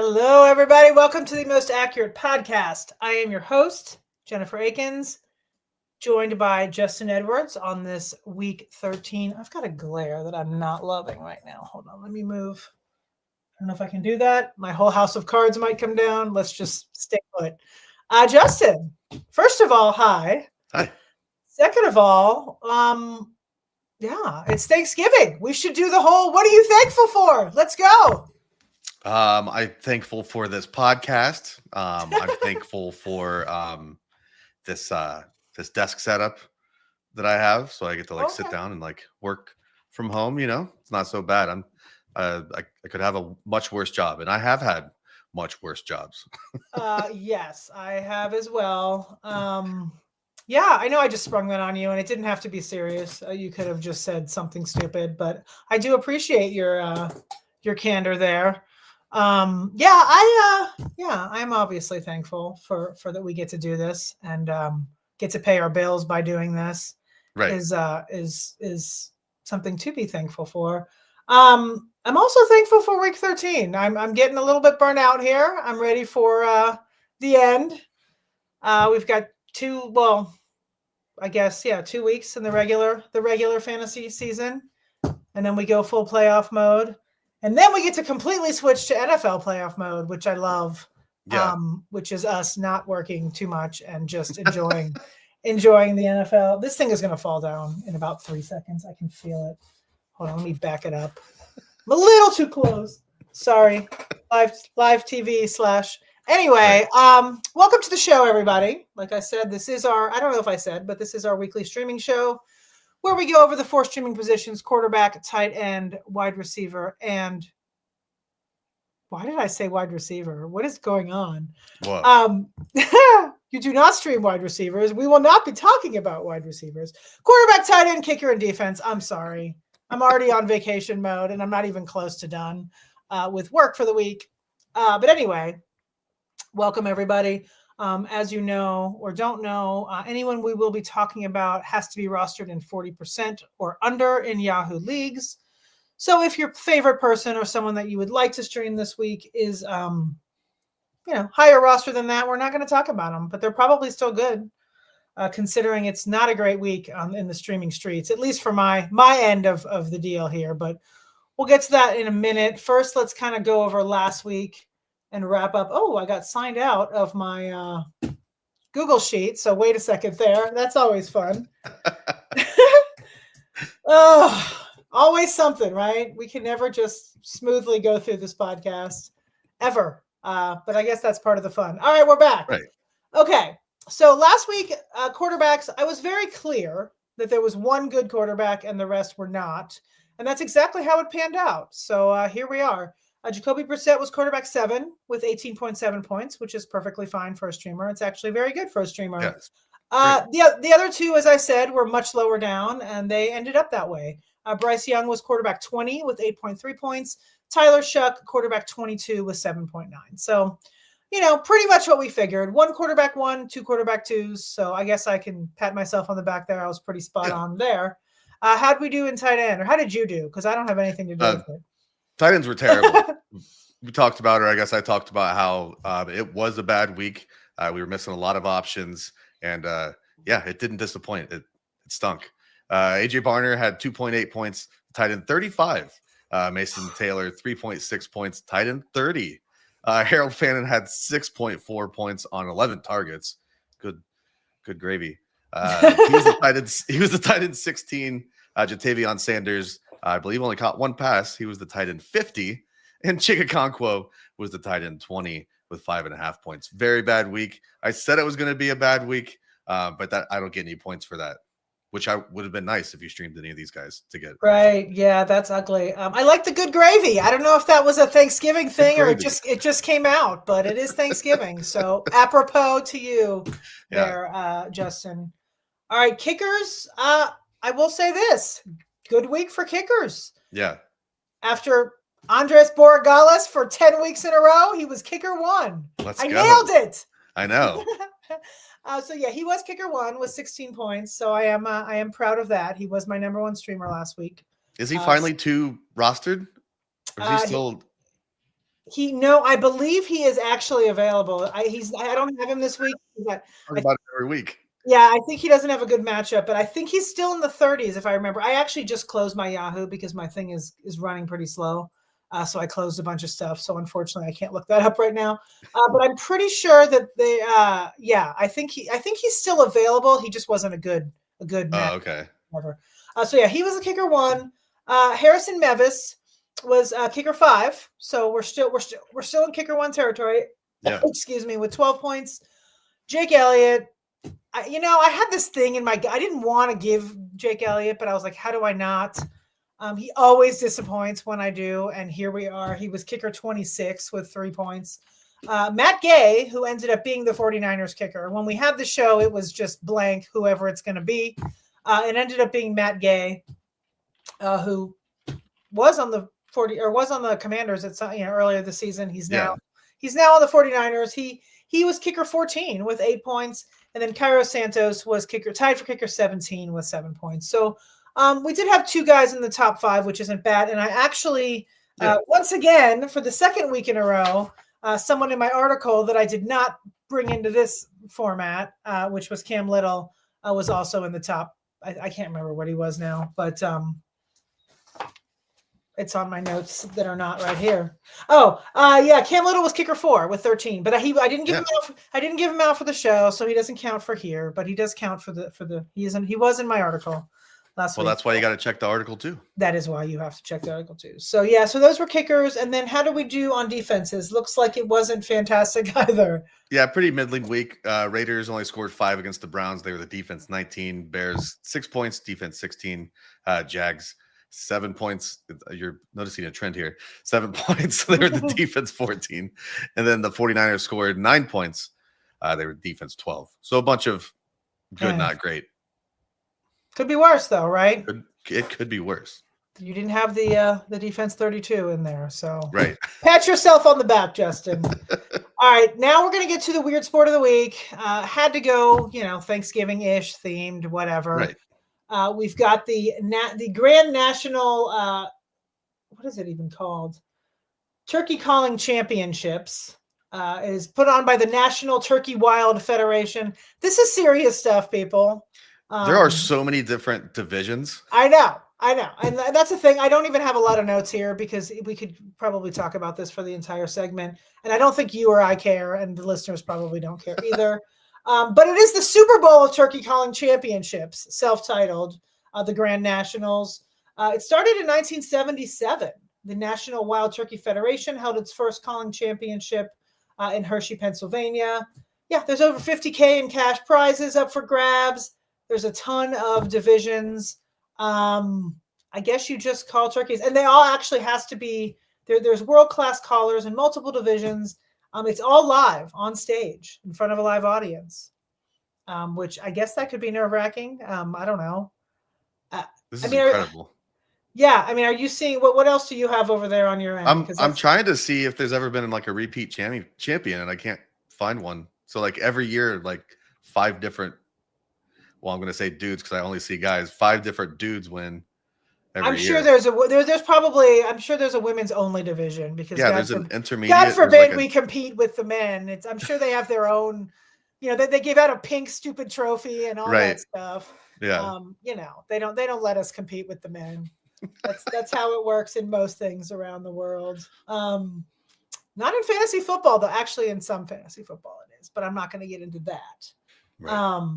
Hello, everybody. Welcome to the Most Accurate Podcast. I am your host, Jennifer Akins, joined by Justin Edwards on this week 13. I've got a glare that I'm not loving right now. Hold on, let me move. I don't know if I can do that. My whole house of cards might come down. Let's just stay put. Justin, first of all, hi. Hi. Second of all, yeah, it's Thanksgiving. We should do the whole, what are you thankful for? Let's go. I'm thankful for this podcast. I'm thankful for this desk setup that I have, so I get to sit down and work from home. You know, it's not so bad. I could have a much worse job, and I have had much worse jobs. Yes, I have as well. Yeah, I know I just sprung that on you, and it didn't have to be serious. You could have just said something stupid, but I do appreciate your candor there. I'm obviously thankful for that we get to do this and get to pay our bills by doing this. Right. Is something to be thankful for. I'm also thankful for week 13. I'm getting a little bit burnt out here. I'm ready for the end. We've got 2 weeks in the regular fantasy season, and then we go full playoff mode. And then we get to completely switch to NFL playoff mode, which I love, which is us not working too much and just enjoying the NFL. This thing is going to fall down in about 3 seconds. I can feel it. Hold on, let me back it up. I'm a little too close. Sorry. Live TV / Anyway, welcome to the show, everybody. Like I said, this is I don't know if I said, but this is our weekly streaming show, where we go over the 4 streaming positions: quarterback, tight end, wide receiver, and why did I say wide receiver? What is going on? What? You do not stream wide receivers. We will not be talking about wide receivers. Quarterback, tight end, kicker, and defense. I'm sorry. I'm already on vacation mode, and I'm not even close to done with work for the week. But anyway, welcome, everybody. As you know or don't know, anyone we will be talking about has to be rostered in 40% or under in Yahoo leagues. So if your favorite person or someone that you would like to stream this week is, higher roster than that, we're not going to talk about them, but they're probably still good, considering it's not a great week in the streaming streets, at least for my end of the deal here. But we'll get to that in a minute. First, let's kind of go over last week and wrap up. Oh, I got signed out of my Google Sheet. So wait a second there. That's always fun. Oh, always something, right? We can never just smoothly go through this podcast ever. But I guess that's part of the fun. All right, we're back. Right. Okay. So last week, quarterbacks, I was very clear that there was one good quarterback and the rest were not. And that's exactly how it panned out. So here we are. Jacoby Brissett was quarterback 7 with 18.7 points, which is perfectly fine for a streamer. It's actually very good for a streamer. Yes. The other 2, as I said, were much lower down, and they ended up that way. Bryce Young was quarterback 20 with 8.3 points. Tyler Shuck, quarterback 22 with 7.9. So, pretty much what we figured. 1 quarterback 1, 2 quarterback 2s. So I guess I can pat myself on the back there. I was pretty spot on there. How'd we do in tight end, or how did you do? Because I don't have anything to do with it. Tight ends were terrible. We talked about, or I guess I talked about how it was a bad week. We were missing a lot of options, and it didn't disappoint. It stunk. AJ Barner had 2.8 points, tight end 35. Mason Taylor 3.6 points, tight end 30. Harold Fannin had 6.4 points on 11 targets. Good gravy. He was the tight end 16. Jatavion Sanders, I believe, only caught 1 pass. He was the tight end 50. And Chigga was the tight end 20 with 5.5 points. Very bad week. I said it was going to be a bad week, but that I don't get any points for that, which I would have been nice if you streamed any of these guys to get. Right. Yeah, that's ugly. I like the good gravy. I don't know if that was a Thanksgiving thing or it just came out, but it is Thanksgiving. So apropos to you there, Justin. All right, kickers. I will say this. Good week for kickers. Yeah. After Andres Borregales for 10 weeks in a row, he was kicker 1. Let's go. Nailed it. I know. He was kicker 1 with 16 points. So I am proud of that. He was my number 1 streamer last week. Is he finally 2 rostered? Or is he still? I believe he is actually available. I don't have him this week. But Talk about it every week. yeah, I think he doesn't have a good matchup, but I think he's still in the 30s if I remember. I actually just closed my Yahoo because my thing is running pretty slow. So I closed a bunch of stuff. So unfortunately, I can't look that up right now. But I'm pretty sure that they. I think he's still available. He just wasn't a good match. Okay. Ever. So yeah, he was a kicker 1. Harrison Mevis was kicker 5. So we're still in kicker 1 territory. Yeah. Excuse me, with 12 points. Jake Elliott. I had this thing in my. I didn't want to give Jake Elliott, but I was like, how do I not? He always disappoints when I do, and here we are. He was kicker 26 with 3 points. Matt Gay, who ended up being the 49ers kicker. When we had the show, it was just blank, whoever it's going to be. It ended up being Matt Gay, who was on the Commanders at earlier this season. He's now on the 49ers. He was kicker 14 with 8 points, and then Cairo Santos was tied for kicker 17 with 7 points. So we did have 2 guys in the top 5, which isn't bad. And I actually, once again, for the second week in a row, someone in my article that I did not bring into this format, which was Cam Little, was also in the top. I can't remember what he was now, but it's on my notes that are not right here. Cam Little was kicker 4 with 13, but I didn't give him out. I didn't give him out for the show, so he doesn't count for here. But he does count for the. He was in my article last week. Well, that's why you got to check the article too. That is why you have to check the article too. So yeah, so those were kickers, and then how do we do on defenses? Looks like it wasn't fantastic either. Yeah, pretty middling week. Raiders only scored 5 against the Browns. They were the defense 19. Bears 6 points, defense 16. Jags 7 points. You're noticing a trend here. 7 points. They were the defense 14. And then the 49ers scored 9 points. They were defense 12. So a bunch of good, not great. Could be worse though, right? It could be worse. You didn't have the defense 32 in there, so right. Pat yourself on the back, Justin. All right, now we're gonna get to the weird sport of the week. Had to go, Thanksgiving-ish themed, whatever. Right. We've got the Grand National. What is it even called? Turkey Calling Championships. Is put on by the National Turkey Wild Federation. This is serious stuff, people. There are so many different divisions. I know. And that's the thing. I don't even have a lot of notes here because we could probably talk about this for the entire segment. And I don't think you or I care, and the listeners probably don't care either. But it is the Super Bowl of Turkey Calling Championships, self-titled, the Grand Nationals. It started in 1977. The National Wild Turkey Federation held its first calling championship in Hershey, Pennsylvania. Yeah, there's over $50K in cash prizes up for grabs. There's a ton of divisions. I guess you just call turkeys, and they all actually has to be there. There's world-class callers in multiple divisions. It's all live on stage in front of a live audience, which I guess that could be nerve-wracking. I don't know. This is incredible. Yeah, I mean, are you seeing what else do you have over there on your end? I'm trying to see if there's ever been like a repeat champion, and I can't find one. So like every year, like 5 different. Well, I'm going to say dudes because I only see guys. 5 different dudes win every year. Sure there's probably I'm sure there's a women's only division because there's an intermediate. God forbid we compete with the men. I'm sure they have their own. They give out a pink stupid trophy and all that stuff. Yeah. They don't let us compete with the men. That's how it works in most things around the world. Not in fantasy football though. Actually, in some fantasy football it is, but I'm not going to get into that. Right.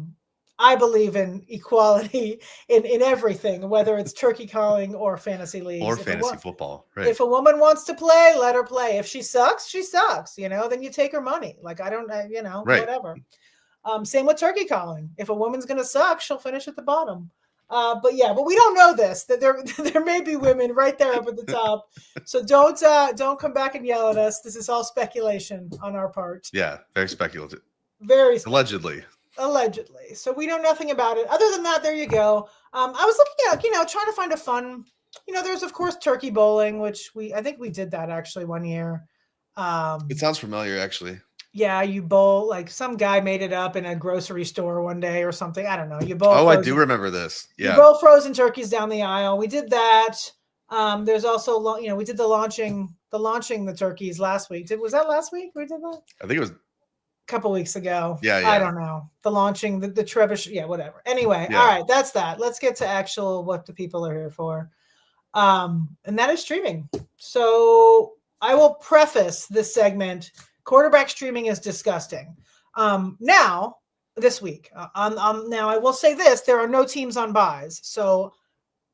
I believe in equality in everything, whether it's turkey calling or fantasy leagues. Or fantasy football, right. If a woman wants to play, let her play. If she sucks, she sucks, then you take her money. Like, I don't, whatever. Same with turkey calling. If a woman's going to suck, she'll finish at the bottom. But we don't know this, that there may be women right there up at the top. So don't come back and yell at us. This is all speculation on our part. Yeah, very speculative. Very Allegedly. So we know nothing about it. Other than that, there you go. I was looking at, trying to find a fun, there's of course turkey bowling, which I think we did that actually one year. It sounds familiar actually. Yeah, you bowl, like some guy made it up in a grocery store one day or something. I don't know. You bowl. I do remember this. Yeah. You bowl frozen turkeys down the aisle. We did that. There's also, we did the launching the turkeys last week. Was that last week we did that? I think it was a couple weeks ago. Yeah. I don't know. The launching, the Trebuchet, whatever. Anyway, Yeah. All right, that's that. Let's get to actual what the people are here for. And that is streaming. So I will preface this segment. Quarterback streaming is disgusting. Now, this week, now I will say this, there are no teams on buys. So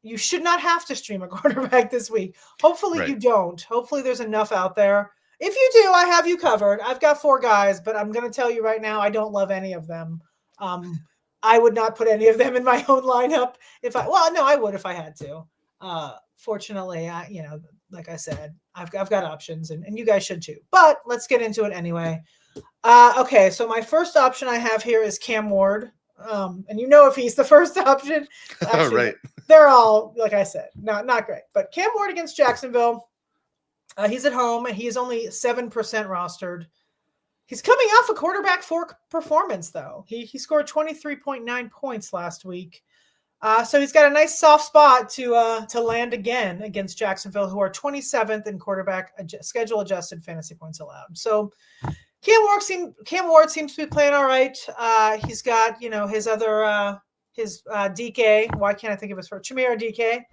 you should not have to stream a quarterback this week. Hopefully you don't. Hopefully there's enough out there. If you do, I have you covered. I've got 4 guys, but I'm going to tell you right now, I don't love any of them. I would not put any of them in my own lineup I would if I had to. Fortunately, like I said, I've got options and you guys should too, but let's get into it anyway. Okay. So my first option I have here is Cam Ward. And if he's the first option, actually, right. They're all, like I said, not great, but Cam Ward against Jacksonville. He's at home and he is only 7% rostered. He's coming off a quarterback 4 performance though. He scored 23.9 points last week. So he's got a nice soft spot to land again against Jacksonville, who are 27th in quarterback schedule adjusted fantasy points allowed. So Cam Ward seems to be playing all right. He's got his other his DK. Why can't I think of his first? Chimera DK,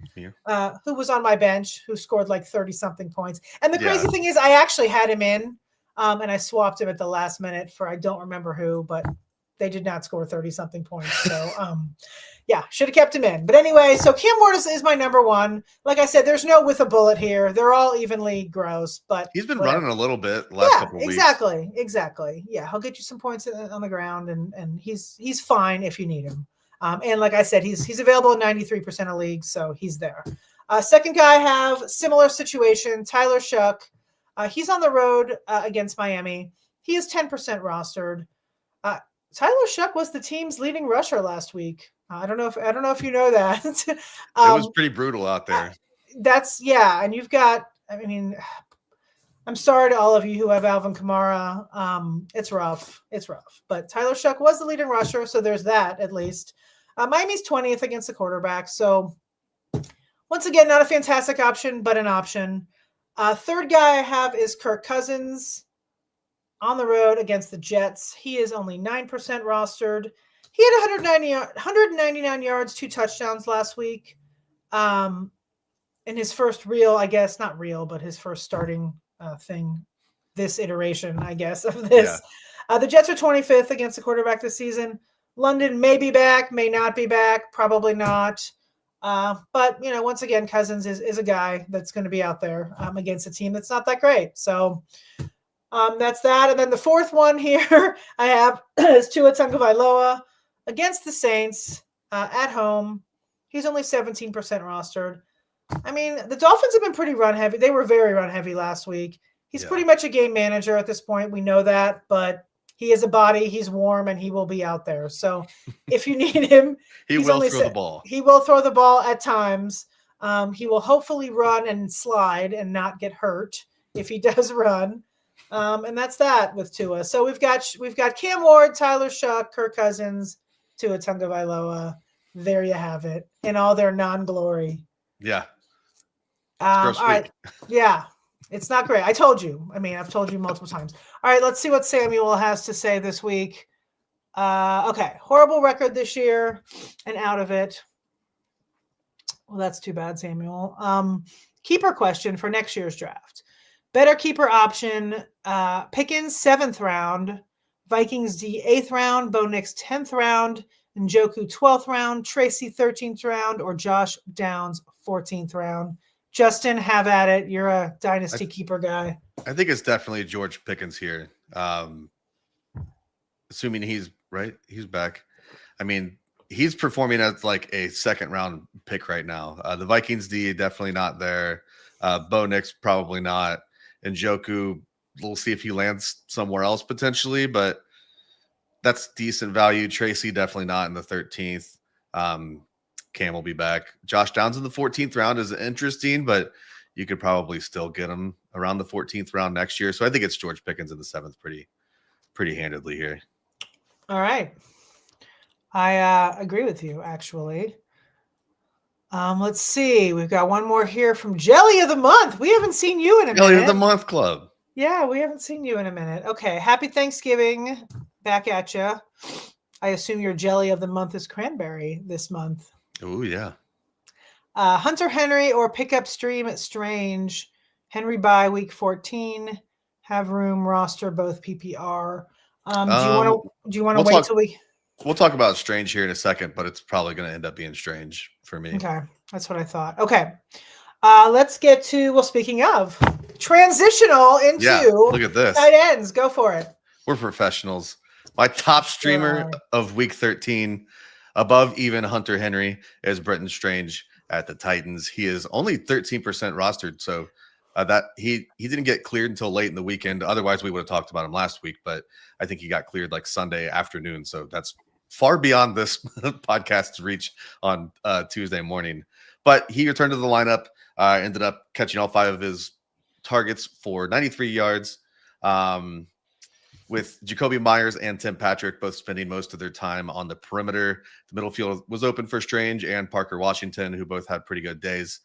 who was on my bench, who scored like 30 something points. And the crazy thing is, I actually had him in, and I swapped him at the last minute for I don't remember who, but they did not score 30 something points. So should have kept him in. But anyway, so Cam Ward is my number 1. Like I said, there's no with a bullet here. They're all evenly gross, but he's been running a little bit the last couple of weeks. Exactly. Yeah, he'll get you some points on the ground, and he's fine if you need him. And like I said, he's available in 93% of leagues, so he's there. Second guy I have, similar situation, Tyler Shough. He's on the road against Miami. He is 10% rostered. Tyler Shough was the team's leading rusher last week. I don't know if you know that. It was pretty brutal out there. And you've got, I'm sorry to all of you who have Alvin Kamara. It's rough. But Tyler Shough was the leading rusher, so there's that at least. Miami's 20th against the quarterback. So once again, not a fantastic option, but an option. Third guy I have is Kirk Cousins on the road against the Jets. He is only 9% rostered. He had 199 yards, 2 touchdowns last week. In his first his first starting thing, this iteration, I guess, of this. Yeah. The Jets are 25th against the quarterback this season. London may be back, may not be back, probably not. But, once again, Cousins is a guy that's going to be out there against a team that's not that great. So that's that. And then the fourth one here I have is Tua Tagovailoa against the Saints at home. He's only 17% rostered. The Dolphins have been pretty run heavy. They were very run heavy last week. He's pretty much a game manager at this point. We know that, but he is a body. He's warm, and he will be out there. So if you need him, he will throw the ball. He will throw the ball at times. He will hopefully run and slide and not get hurt if he does run. And that's that with Tua. So we've got Cam Ward, Tyler Shough, Kirk Cousins, Tua Tagovailoa. There you have it in all their non-glory. Yeah. All right. Yeah. It's not great. I told you. I've told you multiple times. All right, let's see what Samuel has to say this week. Okay, horrible record this year and out of it. Well, that's too bad, Samuel. Keeper question for next year's draft. Better keeper option, Pickens 7th round, Vikings D 8th round, Bo Nix 10th round, Njoku 12th round, Tracy 13th round, or Josh Downs 14th round. Justin, have at it. You're a dynasty keeper guy. I think it's definitely George Pickens here. Assuming he's back. He's performing as like a 2nd round pick right now. The Vikings D definitely not there. Bo Nix probably not. And Njoku, we'll see if he lands somewhere else potentially, but that's decent value. Tracy definitely not in the 13th. Cam will be back. Josh Downs in the 14th round is interesting, but you could probably still get him around the 14th round next year. So I think it's George Pickens in the 7th pretty handedly here. All right. I agree with you, actually. Let's see. We've got one more here from Jelly of the Month. We haven't seen you in a Jelly minute. of the Month Club. Yeah, we haven't seen you in a minute. Okay. Happy Thanksgiving. Back at you. I assume your Jelly of the Month is cranberry this month. Oh, yeah. Hunter Henry or pickup stream at Strange. Henry by week 14. Have room roster both PPR. Do you want to wait till we? We'll talk about Strange here in a second, but it's probably going to end up being Strange for me. Okay, that's what I thought. Okay, let's get to. Well, speaking of transitional into look at this tight ends. Go for it. We're professionals. My top streamer of week 13, above even Hunter Henry, is Brenton Strange at the Titans. He is only 13% rostered, so that he didn't get cleared until late in the weekend. Otherwise, we would have talked about him last week, but I think he got cleared like Sunday afternoon. So that's far beyond this podcast's reach on Tuesday morning. But he returned to the lineup, ended up catching all 5 of his targets for 93 yards, with Jacoby Myers and Tim Patrick both spending most of their time on the perimeter. The middle field was open for Strange and Parker Washington, who both had pretty good days.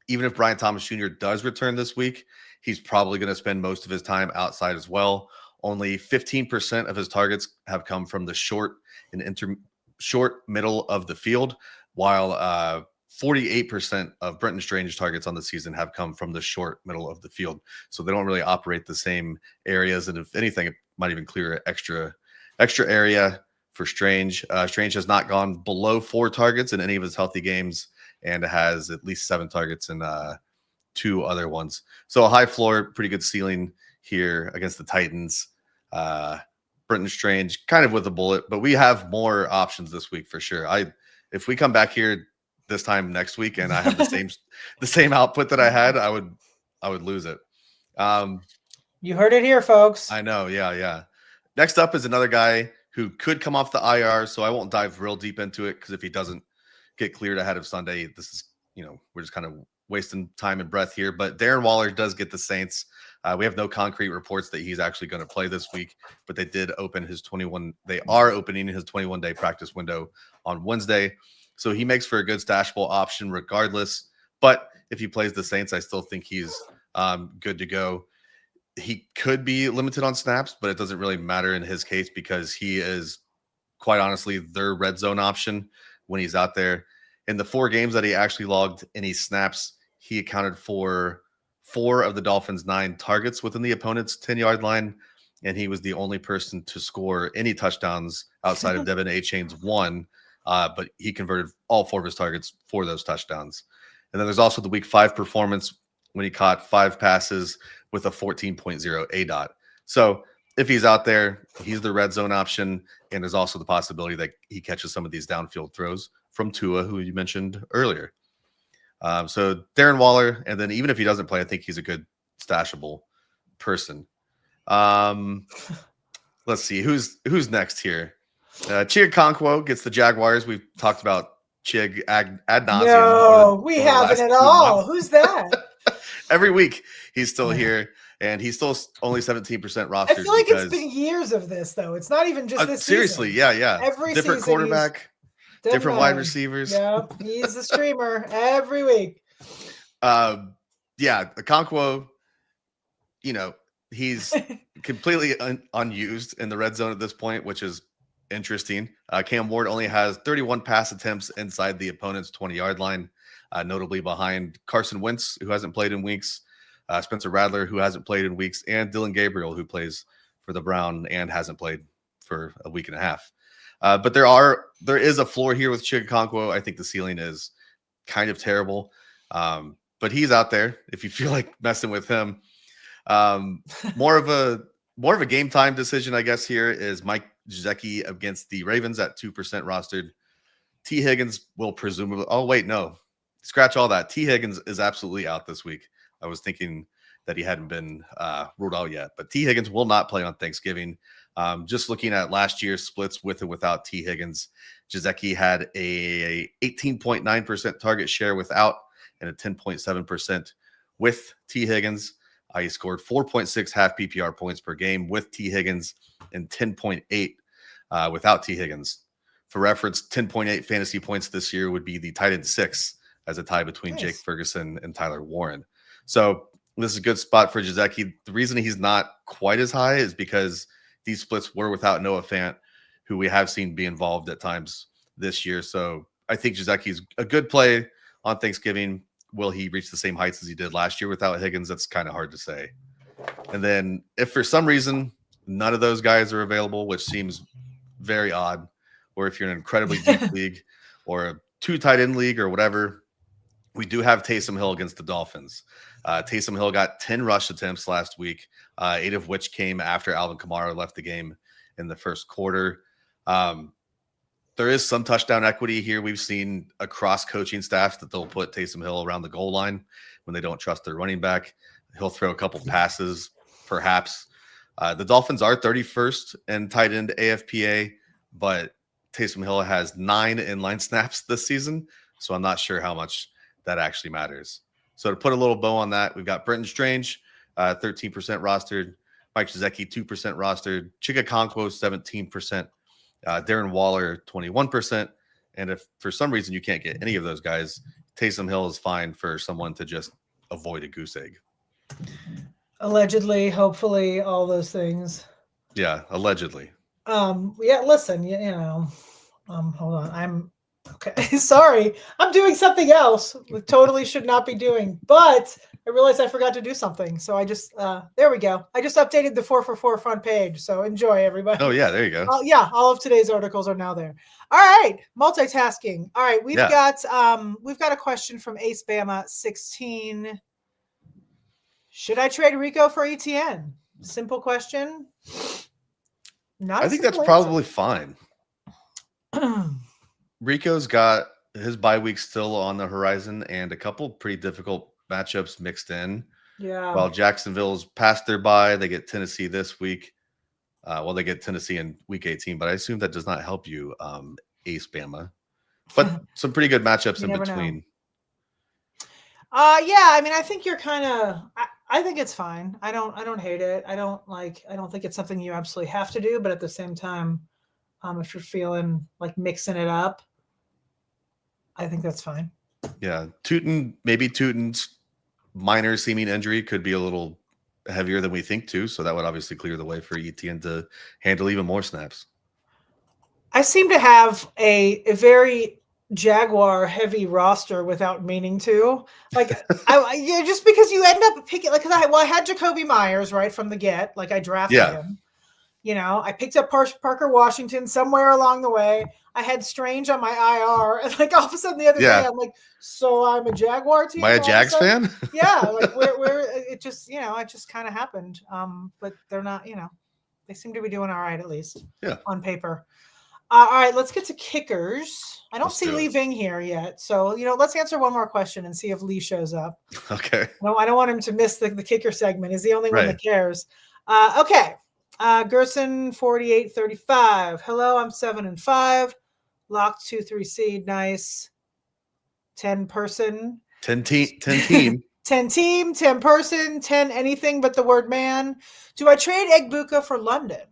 Even if Brian Thomas Jr. does return this week, he's probably going to spend most of his time outside as well. Only 15% of his targets have come from the short middle of the field, while 48% of Brenton Strange targets on the season have come from the short middle of the field. So they don't really operate the same areas. And if anything, it might even clear extra area for Strange. Strange has not gone below 4 targets in any of his healthy games, and has at least 7 targets in 2 other ones. So a high floor, pretty good ceiling here against the Titans. Brenton Strange kind of with a bullet, but we have more options this week for sure. If we come back here this time next week and I have the same output that I had, I would lose it. You heard it here, folks. I know. Yeah. Next up is another guy who could come off the IR, so I won't dive real deep into it, because if he doesn't get cleared ahead of Sunday, this is, we're just kind of wasting time and breath here. But Darren Waller does get the Saints. We have no concrete reports that he's actually going to play this week, but they did open his 21. They are opening his 21-day practice window on Wednesday, so he makes for a good stashable option regardless. But if he plays the Saints, I still think he's good to go. He could be limited on snaps, but it doesn't really matter in his case, because he is, quite honestly, their red zone option when he's out there. In the 4 games that he actually logged any snaps, he accounted for 4 of the Dolphins' 9 targets within the opponent's 10-yard line, and he was the only person to score any touchdowns outside of Devin Achane's 1, but he converted all 4 of his targets for those touchdowns. And then there's also the week 5 performance when he caught 5 passes with a 14.0 ADOT. So if he's out there, he's the red zone option, and there's also the possibility that he catches some of these downfield throws from Tua, who you mentioned earlier. So Darren Waller, and then even if he doesn't play, I think he's a good stashable person. Let's see who's next here. Chig Okonkwo gets the Jaguars. We've talked about Chig ad nauseum. No, we haven't at all. Who's that? Every week he's still here, and he's still only 17% rostered. I feel like it's been years of this, though. It's not even just this seriously, season. Yeah. Every different quarterback, different wide receivers. Yeah, he's a streamer every week. Okonkwo, he's completely unused in the red zone at this point, which is interesting. Cam Ward only has 31 pass attempts inside the opponent's 20-yard line, notably behind Carson Wentz, who hasn't played in weeks, Spencer Rattler, who hasn't played in weeks, and Dylan Gabriel, who plays for the Brown and hasn't played for a week and a half. But there is a floor here with Chig Okonkwo. I think the ceiling is kind of terrible, but he's out there if you feel like messing with him. More of a game time decision, I guess. Here is Mike Gesicki against the Ravens at 2% rostered. T. Higgins will presumably. Oh wait, no, scratch all that. T. Higgins is absolutely out this week. I was thinking that he hadn't been ruled out yet, but T. Higgins will not play on Thanksgiving. Just looking at last year's splits with and without T. Higgins, Gesicki had a 18.9% target share without and a 10.7% with T. Higgins. He scored 4.6 half PPR points per game with T. Higgins and 10.8 without T. Higgins. For reference, 10.8 fantasy points this year would be the tight end 6 as a tie between Jake Ferguson and Tyler Warren. So this is a good spot for Gesicki. The reason he's not quite as high is because these splits were without Noah Fant, who we have seen be involved at times this year. So I think Gesicki is a good play on Thanksgiving. Will he reach the same heights as he did last year without Higgins? That's kind of hard to say. And then if for some reason none of those guys are available, which seems very odd, or if you're in an incredibly deep league or a 2 tight end league or whatever, we do have Taysom Hill against the Dolphins. Taysom Hill got 10 rush attempts last week, 8 of which came after Alvin Kamara left the game in the first quarter. There is some touchdown equity here. We've seen across coaching staffs that they'll put Taysom Hill around the goal line when they don't trust their running back. He'll throw a couple passes, perhaps. The Dolphins are 31st in tight end AFPA, but Taysom Hill has 9 inline snaps this season, so I'm not sure how much that actually matters. So to put a little bow on that, we've got Brenton Strange, 13% rostered, Mike Gesicki, 2% rostered, Chika Okonkwo, 17%, Darren Waller, 21%. And if for some reason you can't get any of those guys, Taysom Hill is fine for someone to just avoid a goose egg. Allegedly, hopefully, all those things. Yeah, allegedly. Yeah, listen, hold on. I'm okay. Sorry. I'm doing something else. We totally should not be doing, but I realized I forgot to do something. So I just, there we go. I just updated the 4for4 front page. So enjoy, everybody. Oh yeah, there you go. Yeah, all of today's articles are now there. All right, multitasking. All right, we've got a question from Ace Bama 16. Should I trade Rico for ETN? Simple question. I think that's probably fine. Rico's got his bye week still on the horizon and a couple pretty difficult matchups mixed in. Yeah. While Jacksonville's past their bye, they get Tennessee this week. They get Tennessee in week 18, but I assume that does not help you, Ace Bama. But some pretty good matchups in between. Yeah, I mean, I think you're kind of. I think it's fine. I don't hate it. I don't think it's something you absolutely have to do, but at the same time, if you're feeling like mixing it up, I think that's fine. Yeah, Tootin's minor seeming injury could be a little heavier than we think too, so that would obviously clear the way for ETN to handle even more snaps. I seem to have a very Jaguar heavy roster without meaning to, like, just because you end up picking, like, I had Jacoby Myers right from the get, like I drafted him. I picked up Parker Washington somewhere along the way. I had Strange on my IR, and like all of a sudden the other day, I'm like, so I'm a Jaguar team. Am I a Jags fan? Yeah, like we're it just it just kind of happened. But they're not, they seem to be doing all right at least. Yeah, on paper. All right, let's get to kickers. I don't see Lee Ving here yet, so let's answer one more question and see if Lee shows up. Okay. No, I don't want him to miss the kicker segment. He's the only one that cares. Okay. Gerson 4835. Hello, I'm 7-5. Locked 2-3 seed. Nice. 10 person. 10 team. 10 team, 10 person, 10 anything but the word man. Do I trade Egbuka for London?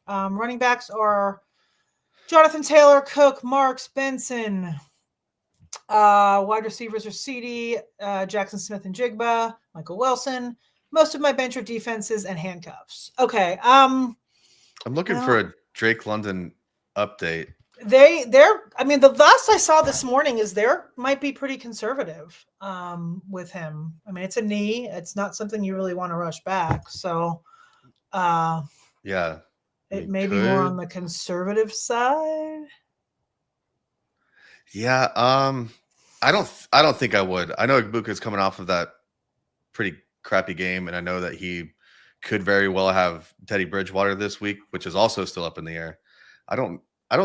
Running backs are Jonathan Taylor, Cook, Marks, Benson. Wide receivers are CD, Jackson Smith and Jigba, Michael Wilson. Most of my bench are defenses and handcuffs. Okay. I'm looking for a Drake London update. The last I saw this morning is might be pretty conservative with him. I mean, it's a knee. It's not something you really want to rush back. So yeah. It may be more on the conservative side. Yeah. I don't think I would. I know Egbuka is coming off of that pretty crappy game, and I know that he could very well have Teddy Bridgewater this week, which is also still up in the air. I don't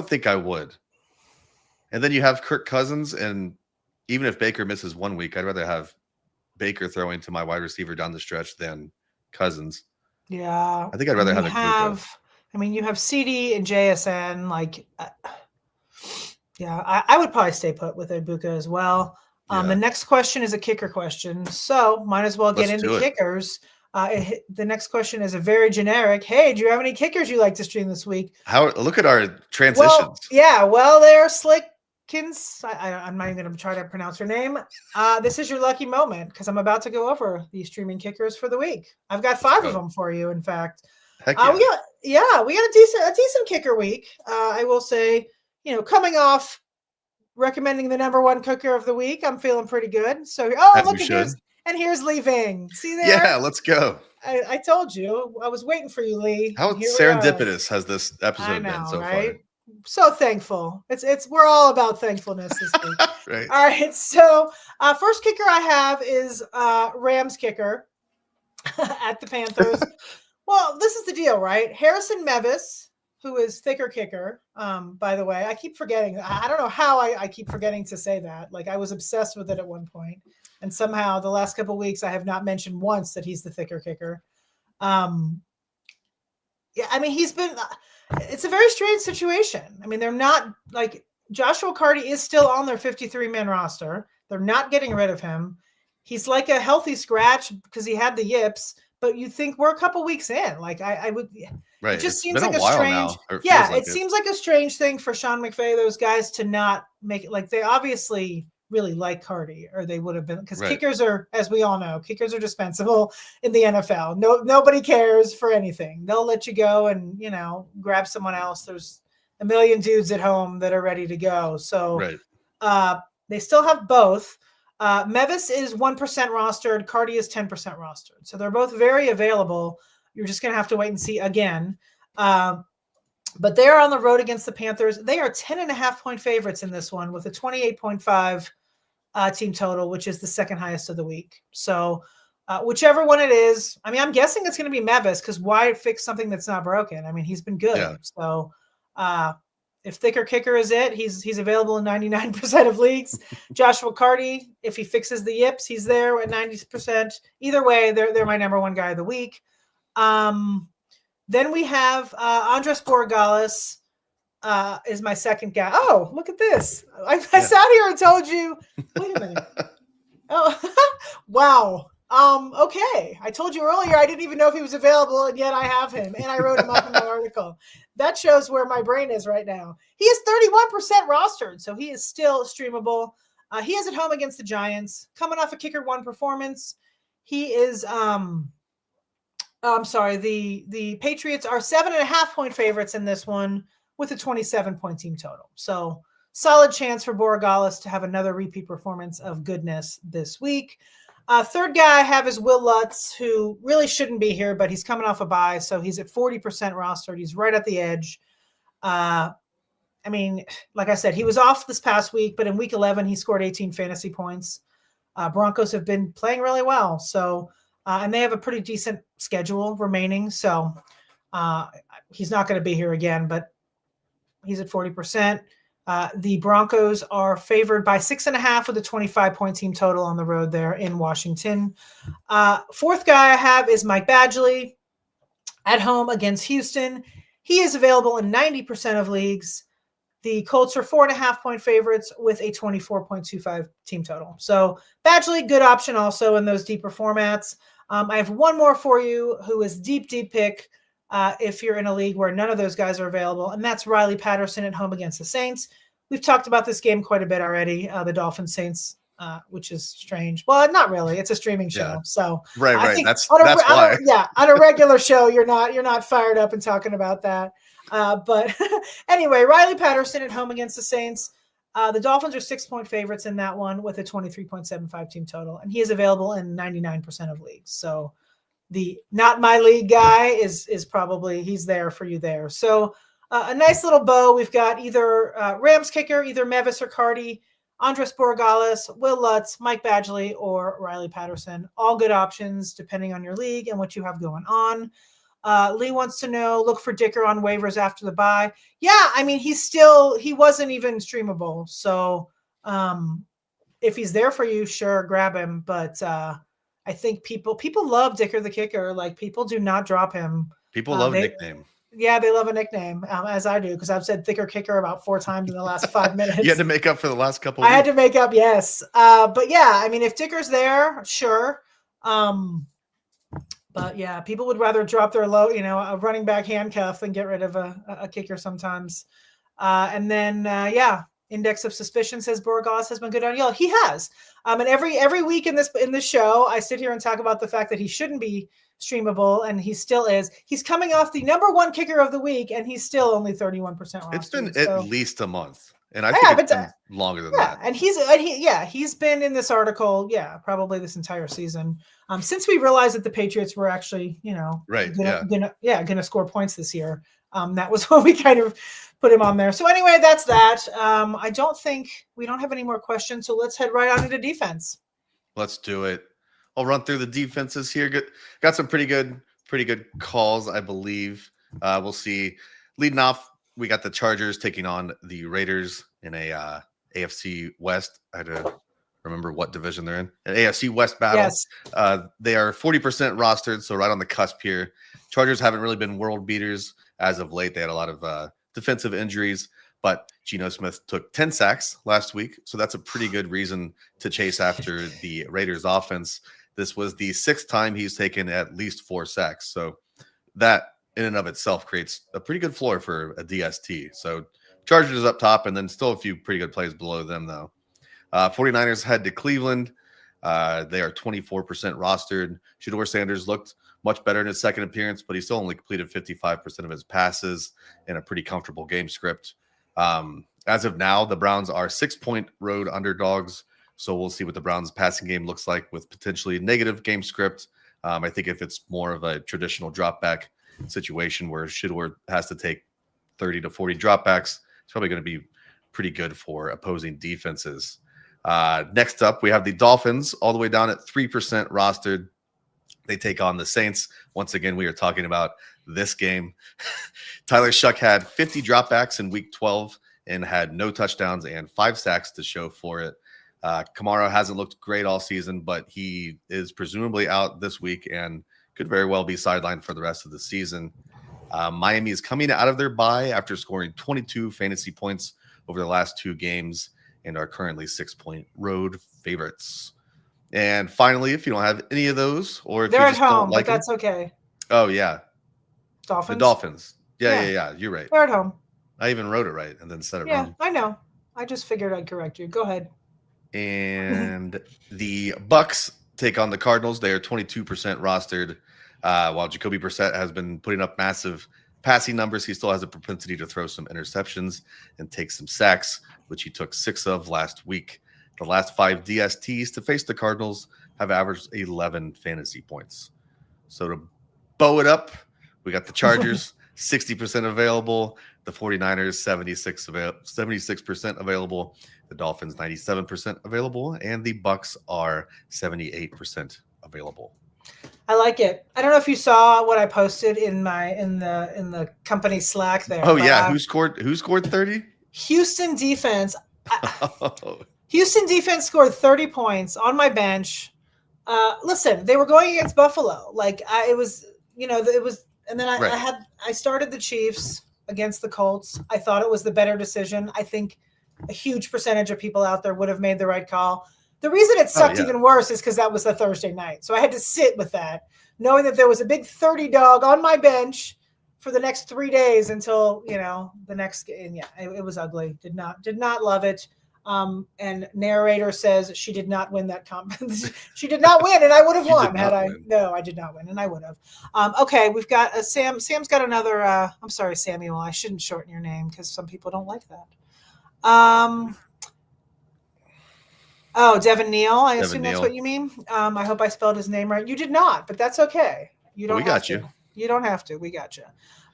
think I would. And then you have Kirk Cousins, and even if Baker misses 1 week, I'd rather have Baker throwing to my wide receiver down the stretch than Cousins. Yeah. I think I'd rather have Egbuka. You have CD and JSN. I would probably stay put with Egbuka as well. The next question is a kicker question, so might as well get into kickers. The next question is a very generic. Hey, do you have any kickers you like to stream this week? Look at our transitions. They're Slickins. I'm not even going to try to pronounce her name. This is your lucky moment because I'm about to go over the streaming kickers for the week. I've got 5 of them for you. In fact, Heck yeah. We got a decent kicker week. I will say, coming off recommending the number 1 kicker of the week, I'm feeling pretty good. So, here's Lee Ving. See there? Yeah, let's go. I told you. I was waiting for you, Lee. How serendipitous has this episode been so far? So thankful. We're all about thankfulness this week. Right. All right. So first kicker I have is Rams kicker at the Panthers. Well, this is the deal, right? Harrison Mevis, who is thicker kicker. By the way, I keep forgetting. I don't know how I keep forgetting to say that. Like I was obsessed with it at one point. And somehow the last couple of weeks, I have not mentioned once that he's the thicker kicker. He's been, it's a very strange situation. I mean, they're not like Joshua Carty is still on their 53-man roster. They're not getting rid of him. He's like a healthy scratch because he had the yips, but you think we're a couple weeks in. Like I would, right. It just seems like a strange, seems like a strange thing for Sean McVay, those guys to not make it. Like they obviously really like Carty, or they would have been, because kickers are, as we all know, kickers are dispensable in the NFL. Nobody cares for anything. They'll let you go and grab someone else. There's a million dudes at home that are ready to go. So they still have both. Mevis is 1% rostered. Carty is 10% rostered. So they're both very available. You're just going to have to wait and see again. But they are on the road against the Panthers. They are 10.5-point favorites in this one with a 28.5 team total, which is the second highest of the week. So whichever one it is, I'm guessing it's going to be Mevis because why fix something that's not broken? He's been good. Yeah. So if thicker kicker is it, he's available in 99% of leagues. Joshua Carty, if he fixes the yips, he's there at 90%. Either way, they're my number 1 guy of the week. Then we have Andres Borregales is my second guy. Oh, look at this. I sat here and told you, wait a minute. Oh, wow. Okay. I told you earlier I didn't even know if he was available, and yet I have him, and I wrote him up in my article. That shows where my brain is right now. He is 31% rostered, so he is still streamable. He is at home against the Giants, coming off a kicker 1 performance. He is the Patriots are 7.5-point favorites in this one with a 27-point team total. So solid chance for Borregales to have another repeat performance of goodness this week. Third guy I have is Will Lutz, who really shouldn't be here, but he's coming off a bye, so he's at 40% rostered. He's right at the edge. Like I said, he was off this past week, but in week 11, he scored 18 fantasy points. Broncos have been playing really well, so and they have a pretty decent schedule remaining, so he's not going to be here again, but he's at 40%. The Broncos are favored by 6.5 with a 25-point team total on the road there in Washington. Fourth guy I have is Mike Badgley at home against Houston. He is available in 90% of leagues. The Colts are 4.5-point favorites with a 24.25 team total. So Badgley, good option also in those deeper formats. I have one more for you who is deep pick if you're in a league where none of those guys are available, and that's Riley Patterson at home against the Saints. We've talked about this game quite a bit already, the Dolphins Saints, which is strange. Well, not really. It's a streaming show, yeah. So right. That's why. On a regular show, you're not fired up and talking about that. But anyway, Riley Patterson at home against the Saints. The Dolphins are 6-point favorites in that one with a 23.75 team total, and he is available in 99% of leagues. So the not my league guy is probably he's there for you there. So a nice little bow. We've got either Rams kicker, either Mevis or Carty, Andres Borregales, Will Lutz, Mike Badgley, or Riley Patterson. All good options depending on your league and what you have going on. Lee wants to know, look for Dicker on waivers after the bye. Yeah, he wasn't even streamable. So if he's there for you, sure, grab him. But I think people love Dicker the kicker. Like, people do not drop him. People love a nickname. Yeah, they love a nickname, as I do, because I've said thicker kicker about 4 times in the last 5 minutes. You had to make up for the last couple. I had to make up, yes. But yeah, if Dicker's there, sure. But yeah, people would rather drop their a running back handcuff than get rid of a kicker sometimes. And then, index of suspicion says Borregales has been good on yellow. He has. And every week in this show, I sit here and talk about the fact that he shouldn't be streamable, and he still is. He's coming off the number one kicker of the week, and he's still only 31% rostered. It's been at least a month. And I think it's been longer than that. And he's been in this article, probably this entire season. Since we realized that the Patriots were actually, gonna score points this year. That was when we kind of put him on there. So anyway, that's that. I don't think we don't have any more questions. So let's head right on into defense. Let's do it. I'll run through the defenses here. Got some pretty good calls, I believe. We'll see. Leading off, we got the Chargers taking on the Raiders in a AFC West. I had to remember what division they're in. An AFC West battle. Yes. They are 40% rostered, so right on the cusp here. Chargers haven't really been world beaters as of late. They had a lot of defensive injuries, but Geno Smith took 10 sacks last week, so that's a pretty good reason to chase after the Raiders offense. This was the 6th time he's taken at least 4 sacks, so that in and of itself creates a pretty good floor for a DST. So Chargers is up top, and then still a few pretty good plays below them, though. 49ers head to Cleveland. They are 24% rostered. Shedeur Sanders looked much better in his second appearance, but he still only completed 55% of his passes in a pretty comfortable game script. As of now, the Browns are 6-point road underdogs, so we'll see what the Browns' passing game looks like with potentially negative game script. I think if it's more of a traditional drop back situation where Shedeur has to take 30 to 40 dropbacks, it's probably going to be pretty good for opposing defenses. Next up, we have the Dolphins all the way down at 3% rostered. They take on the Saints. Once again, we are talking about this game. Tyler Shuck had 50 dropbacks in week 12 and had no touchdowns and 5 sacks to show for it. Kamara hasn't looked great all season, but he is presumably out this week and could very well be sidelined for the rest of the season. Miami is coming out of their bye after scoring 22 fantasy points over the last 2 games and are currently 6-point road favorites. And finally, if you don't have any of those, or if they're you at just home, don't like but that's okay. Oh yeah, Dolphins. The Dolphins. Yeah. You're right. They're at home. I even wrote it right and then said it wrong. I know. I just figured I'd correct you. Go ahead. And the Bucks take on the Cardinals. They are 22% rostered. While Jacoby Brissett has been putting up massive passing numbers, he still has a propensity to throw some interceptions and take some sacks, which he took 6 of last week. The last 5 DSTs to face the Cardinals have averaged 11 fantasy points. So to bow it up, we got the Chargers 60% available, the 49ers 76% available, the Dolphins 97% available, and the Bucks are 78% available. I like it. I don't know if you saw what I posted in the company Slack there. Oh yeah, who scored 30? Houston defense. Houston defense scored 30 points on my bench. Listen, they were going against Buffalo. I started the Chiefs against the Colts. I thought it was the better decision. I think a huge percentage of people out there would have made the right call. The reason it sucked even worse is because that was the Thursday night. So I had to sit with that, knowing that there was a big 30 dog on my bench for the next 3 days until, the next game. Yeah, it was ugly. Did not love it. And narrator says she did not win that competition. She did not win, and I would have won had I. No, I did not win, and I would have. Okay, we've got Sam. Sam's got another. I'm sorry, Samuel. I shouldn't shorten your name because some people don't like that. Devin Neal. I assume that's what you mean. I hope I spelled his name right. You did not, but that's okay. You don't. We got you. You don't have to. We got you.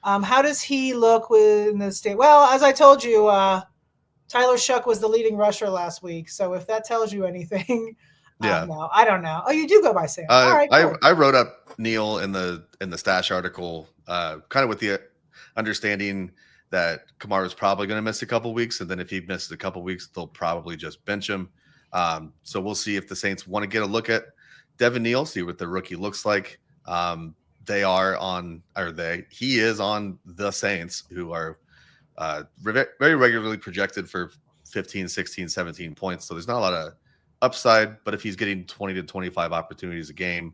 How does he look in the state? Well, as I told you, Tyler Shuck was the leading rusher last week. So if that tells you anything, no, I don't know. Oh, you do go by Sam. All right. I wrote up Neal in the stash article, kind of with the understanding that Kamara is probably going to miss a couple weeks, and then if he misses a couple weeks, they'll probably just bench him. So we'll see if the Saints want to get a look at Devin Neal, see what the rookie looks like. He is on the Saints, who are very regularly projected for 15, 16, 17 points. So there's not a lot of upside, but if he's getting 20 to 25 opportunities a game,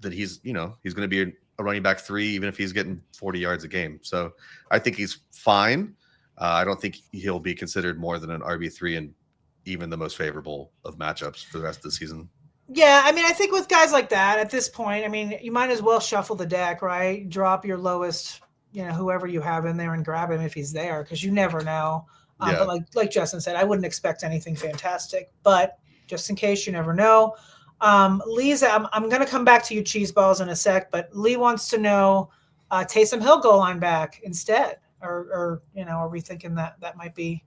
that he's going to be a running back 3, even if he's getting 40 yards a game. So I think he's fine. I don't think he'll be considered more than an RB3 and even the most favorable of matchups for the rest of the season. Yeah, I mean, I think with guys like that at this point, I mean, you might as well shuffle the deck, right? Drop your lowest, whoever you have in there and grab him if he's there, because you never know. Yeah. But like Justin said, I wouldn't expect anything fantastic, but just in case, you never know. Lee's, I'm going to come back to you, cheese balls, in a sec, but Lee wants to know Taysom Hill goal line back instead, or are we thinking that might be?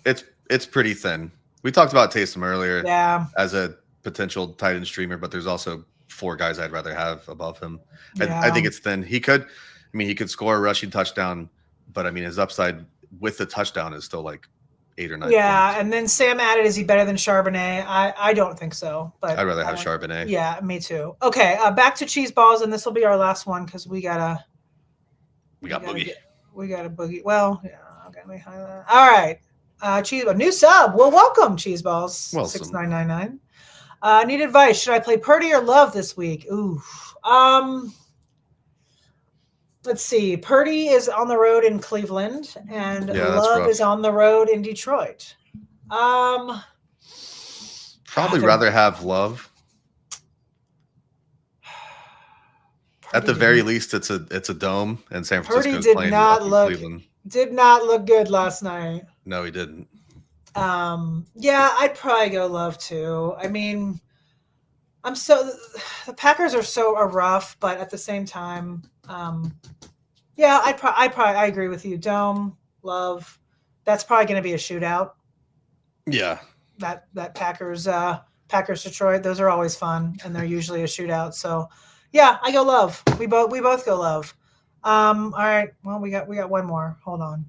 It's pretty thin. We talked about Taysom earlier, yeah, as a potential tight end streamer, but there's also 4 guys I'd rather have above him. Yeah. I think it's thin. He could score a rushing touchdown, but I mean, his upside with the touchdown is still like 8 or 9. Yeah, points. and then Sam added, is he better than Charbonnet? I don't think so, but I'd rather have Charbonnet. Yeah, me too. Okay, back to cheese balls, and this will be our last one because we got Boogie. We got a Boogie. Well, yeah. Okay, let me highlight. All right, cheese ball, new sub. Well, welcome, cheese balls. 6999. Need advice. Should I play Purdy or Love this week? Ooh. Let's see. Purdy is on the road in Cleveland, and Love is on the road in Detroit. Probably rather have Love. At the very least, it's a dome, and San Francisco Purdy did not look good last night. No, he didn't. Yeah, I'd probably go Love too. I mean, the Packers are so rough, but at the same time, yeah, I agree with you. Dome, Love, that's probably going to be a shootout. Yeah, that Packers Detroit, those are always fun, and they're usually a shootout. So, yeah, I go Love. We both go Love. All right. Well, we got one more. Hold on.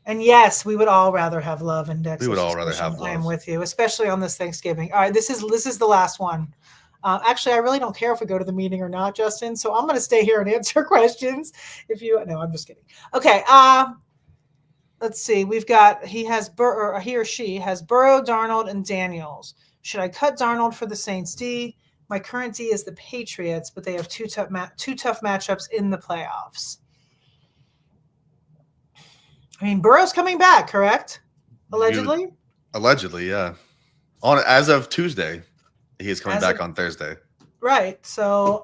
And yes, we would all rather have Love index. We would all rather have Love. I am with you, especially on this Thanksgiving. All right, this is the last one. Actually, I really don't care if we go to the meeting or not, Justin. So I'm going to stay here and answer questions. No, I'm just kidding. Okay. Let's see. We've got he or she has Burrow, Darnold, and Daniels. Should I cut Darnold for the Saints D? My current D is the Patriots, but they have two tough matchups in the playoffs. I mean, Burrow's coming back, correct? Allegedly? Allegedly, yeah. As of Tuesday, he is coming back on Thursday. Right. So,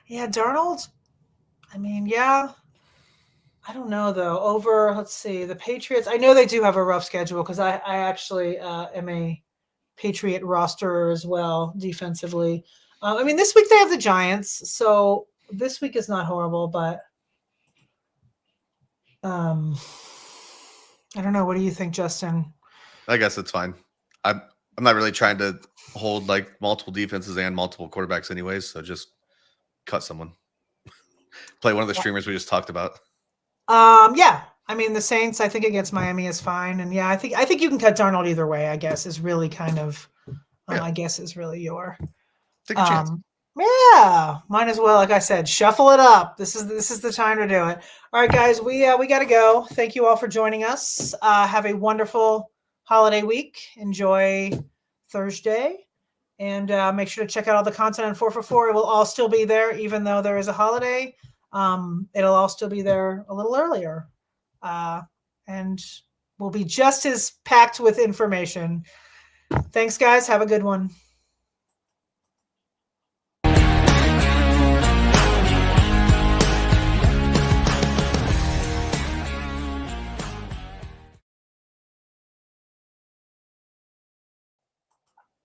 yeah, Darnold, I mean, yeah. I don't know, though. Let's see, the Patriots, I know they do have a rough schedule because I actually am a Patriot roster as well defensively. I mean, this week they have the Giants, so this week is not horrible, but I don't know. What do you think, Justin? I guess it's fine. I'm not really trying to hold like multiple defenses and multiple quarterbacks anyways, so just cut someone. Play one of the streamers we just talked about. Yeah. I mean, the Saints, I think against Miami is fine, and yeah, I think you can cut Darnold either way. I guess is really kind of, I guess is really your. Take a chance. Yeah, might as well. Like I said, shuffle it up. This is the time to do it. All right, guys, we got to go. Thank you all for joining us. Have a wonderful holiday week. Enjoy Thursday, and make sure to check out all the content on 4for4. It will all still be there, even though there is a holiday. It'll all still be there a little earlier, and we'll be just as packed with information. Thanks, guys. Have a good one.